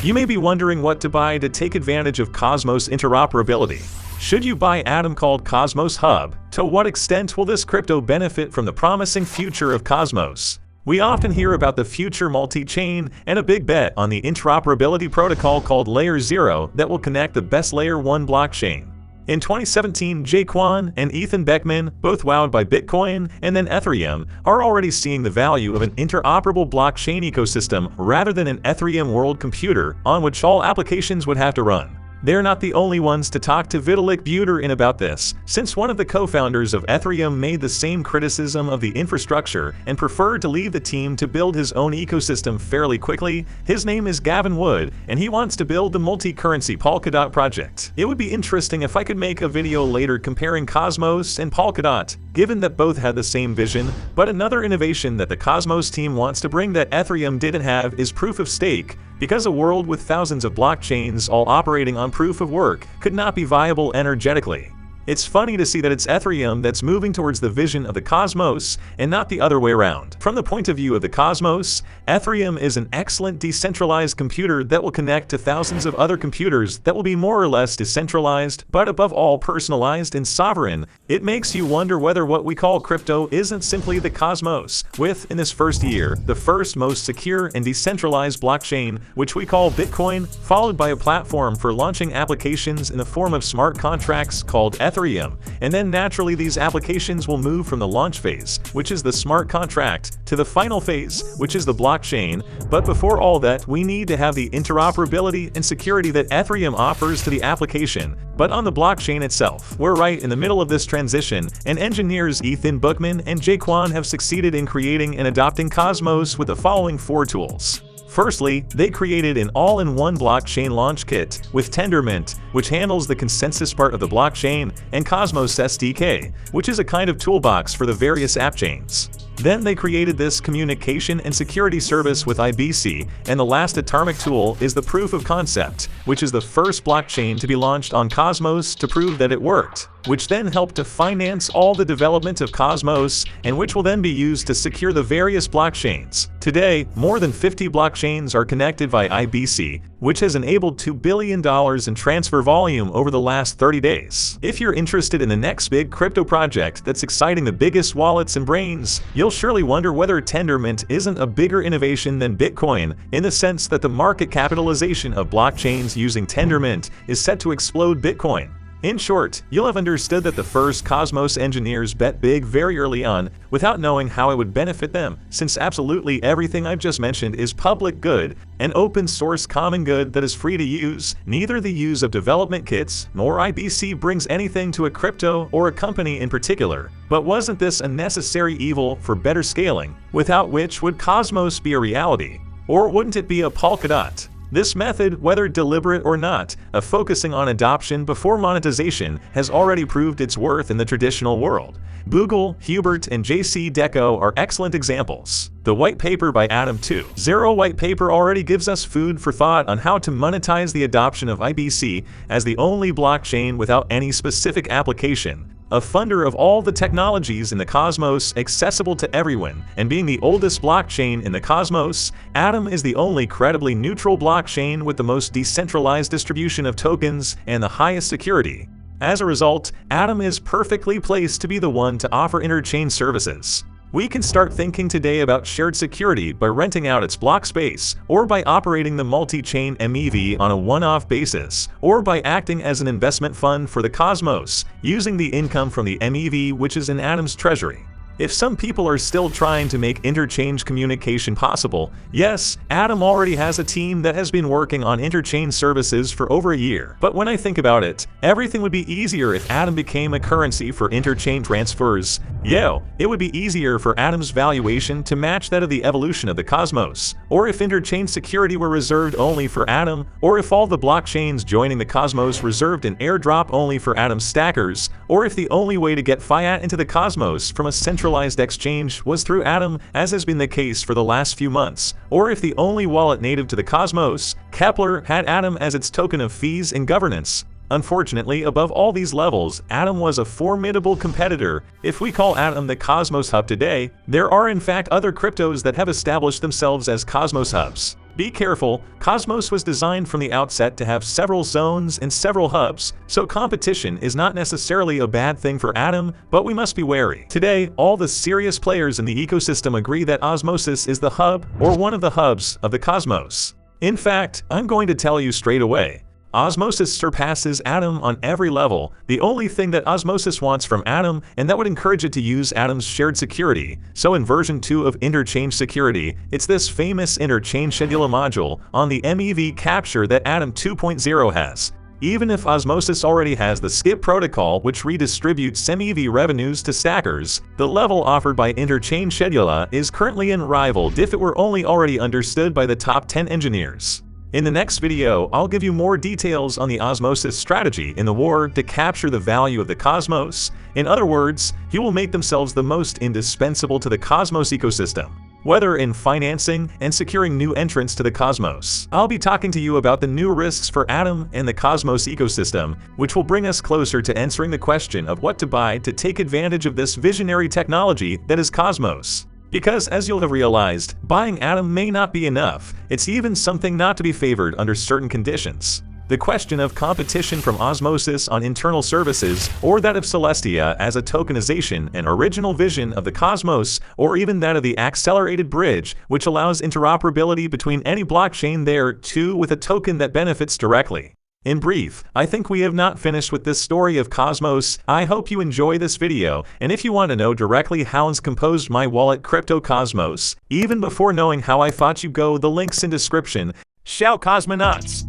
You may be wondering what to buy to take advantage of Cosmos interoperability. Should you buy Atom called Cosmos Hub? To what extent will this crypto benefit from the promising future of Cosmos? We often hear about the future multi-chain and a big bet on the interoperability protocol called Layer 0 that will connect the best Layer 1 blockchain. In 2017, Jae Kwon and Ethan Beckman, both wowed by Bitcoin and then Ethereum, are already seeing the value of an interoperable blockchain ecosystem rather than an Ethereum world computer on which all applications would have to run. They're not the only ones to talk to Vitalik Buterin about this, since one of the co-founders of Ethereum made the same criticism of the infrastructure and preferred to leave the team to build his own ecosystem fairly quickly. His name is Gavin Wood, and he wants to build the multi-currency Polkadot project. It would be interesting if I could make a video later comparing Cosmos and Polkadot, given that both had the same vision, but another innovation that the Cosmos team wants to bring that Ethereum didn't have is proof of stake, because a world with thousands of blockchains all operating on proof of work could not be viable energetically. It's funny to see that it's Ethereum that's moving towards the vision of the Cosmos and not the other way around. From the point of view of the Cosmos, Ethereum is an excellent decentralized computer that will connect to thousands of other computers that will be more or less decentralized, but above all personalized and sovereign. It makes you wonder whether what we call crypto isn't simply the Cosmos, with, in this first year, the first most secure and decentralized blockchain, which we call Bitcoin, followed by a platform for launching applications in the form of smart contracts called Ethereum. And then naturally these applications will move from the launch phase, which is the smart contract, to the final phase, which is the blockchain. But before all that, we need to have the interoperability and security that Ethereum offers to the application, but on the blockchain itself. We're right in the middle of this transition, and engineers Ethan Beckman and Jae Kwon have succeeded in creating and adopting Cosmos with the following 4 tools. Firstly, they created an all-in-one blockchain launch kit with Tendermint, which handles the consensus part of the blockchain, and Cosmos SDK, which is a kind of toolbox for the various app chains. Then they created this communication and security service with IBC, and the last atomic tool is the proof of concept, which is the first blockchain to be launched on Cosmos to prove that it worked, which then helped to finance all the development of Cosmos, and which will then be used to secure the various blockchains. Today, more than 50 blockchains are connected by IBC, which has enabled $2 billion in transfer volume over the last 30 days. If you're interested in the next big crypto project that's exciting the biggest wallets and brains, you'll surely wonder whether Tendermint isn't a bigger innovation than Bitcoin, in the sense that the market capitalization of blockchains using Tendermint is set to explode Bitcoin. In short, you'll have understood that the first Cosmos engineers bet big very early on, without knowing how it would benefit them, since absolutely everything I've just mentioned is public good, an open source common good that is free to use. Neither the use of development kits nor IBC brings anything to a crypto or a company in particular. But wasn't this a necessary evil for better scaling, without which would Cosmos be a reality? Or wouldn't it be a Polkadot? This method, whether deliberate or not, of focusing on adoption before monetization has already proved its worth in the traditional world. Bogle, Hubert, and J.C. Deco are excellent examples. The white paper by Atom 2.0 white paper already gives us food for thought on how to monetize the adoption of IBC as the only blockchain without any specific application. A funder of all the technologies in the Cosmos accessible to everyone, and being the oldest blockchain in the Cosmos, Atom is the only credibly neutral blockchain with the most decentralized distribution of tokens and the highest security. As a result, Atom is perfectly placed to be the one to offer interchain services. We can start thinking today about shared security by renting out its block space, or by operating the multi-chain MEV on a one-off basis, or by acting as an investment fund for the Cosmos, using the income from the MEV which is in Atom's treasury. If some people are still trying to make interchange communication possible, yes, Atom already has a team that has been working on interchain services for over a year. But when I think about it, everything would be easier if Atom became a currency for interchain transfers. It would be easier for Atom's valuation to match that of the evolution of the Cosmos, or if interchain security were reserved only for Atom, or if all the blockchains joining the Cosmos reserved an airdrop only for Atom stackers, or if the only way to get fiat into the Cosmos from a centralized exchange was through Atom, as has been the case for the last few months, or if the only wallet native to the Cosmos, Kepler, had Atom as its token of fees and governance. Unfortunately, above all these levels, Atom was a formidable competitor. If we call Atom the Cosmos Hub today, there are in fact other cryptos that have established themselves as Cosmos Hubs. Be careful, Cosmos was designed from the outset to have several zones and several hubs, so competition is not necessarily a bad thing for Atom, but we must be wary. Today, all the serious players in the ecosystem agree that Osmosis is the hub, or one of the hubs, of the Cosmos. In fact, I'm going to tell you straight away. Osmosis surpasses Atom on every level. The only thing that Osmosis wants from Atom, and that would encourage it to use Atom's shared security. So in version 2 of Interchange Security, it's this famous Interchange Scheduler module on the MEV capture that Atom 2.0 has. Even if Osmosis already has the SKIP protocol which redistributes MEV revenues to stackers, the level offered by Interchange Scheduler is currently unrivaled if it were only already understood by the top 10 engineers. In the next video, I'll give you more details on the Osmosis strategy in the war to capture the value of the Cosmos. In other words, he will make themselves the most indispensable to the Cosmos ecosystem, whether in financing and securing new entrants to the Cosmos. I'll be talking to you about the new risks for Atom and the Cosmos ecosystem, which will bring us closer to answering the question of what to buy to take advantage of this visionary technology that is Cosmos. Because, as you'll have realized, buying Atom may not be enough. It's even something not to be favored under certain conditions. The question of competition from Osmosis on internal services, or that of Celestia as a tokenization and original vision of the Cosmos, or even that of the accelerated bridge, which allows interoperability between any blockchain there too with a token that benefits directly. In brief, I think we have not finished with this story of Cosmos. I hope you enjoy this video, and if you want to know directly how it's composed my wallet Crypto Cosmos, even before knowing how I thought you go, the links in description. Shout Cosmonauts!